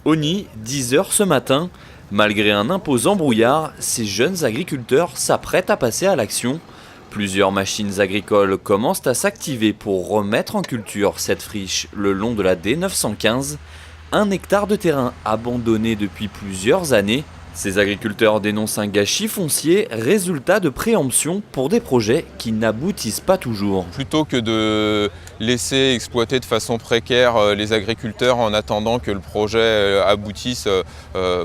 Au nid, 10 heures ce matin. Malgré un imposant brouillard, ces jeunes agriculteurs s'apprêtent à passer à l'action. Plusieurs machines agricoles commencent à s'activer pour remettre en culture cette friche le long de la D915, un hectare de terrain abandonné depuis plusieurs années. Ces agriculteurs dénoncent un gâchis foncier, résultat de préemption pour des projets qui n'aboutissent pas toujours. Plutôt que de laisser exploiter de façon précaire les agriculteurs en attendant que le projet aboutisse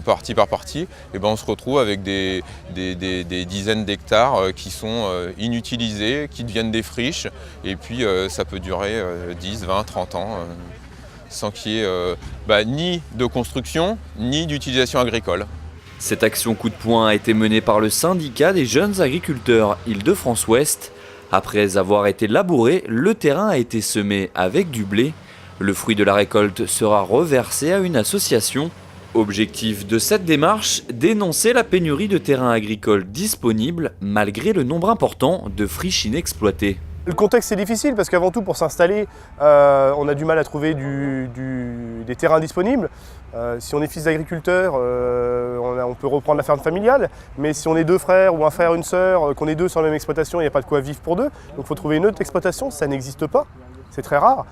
partie par partie, et on se retrouve avec des dizaines d'hectares qui sont inutilisés, qui deviennent des friches, et puis ça peut durer 10, 20, 30 ans sans qu'il y ait ni de construction, ni d'utilisation agricole. Cette action coup de poing a été menée par le syndicat des jeunes agriculteurs Île-de-France-Ouest. Après avoir été labouré, le terrain a été semé avec du blé. Le fruit de la récolte sera reversé à une association. Objectif de cette démarche, dénoncer la pénurie de terrains agricoles disponibles malgré le nombre important de friches inexploitées. Le contexte est difficile parce qu'avant tout pour s'installer, on a du mal à trouver des terrains disponibles. Si on est fils d'agriculteur, on peut reprendre la ferme familiale, mais si on est deux frères ou un frère, une sœur, qu'on est deux sur la même exploitation, il n'y a pas de quoi vivre pour deux. Donc il faut trouver une autre exploitation, ça n'existe pas, c'est très rare.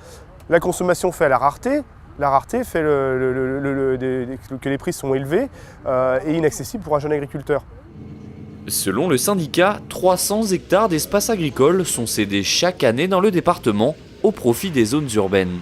La consommation fait la rareté fait que les prix sont élevés et inaccessibles pour un jeune agriculteur. Selon le syndicat, 300 hectares d'espaces agricoles sont cédés chaque année dans le département au profit des zones urbaines.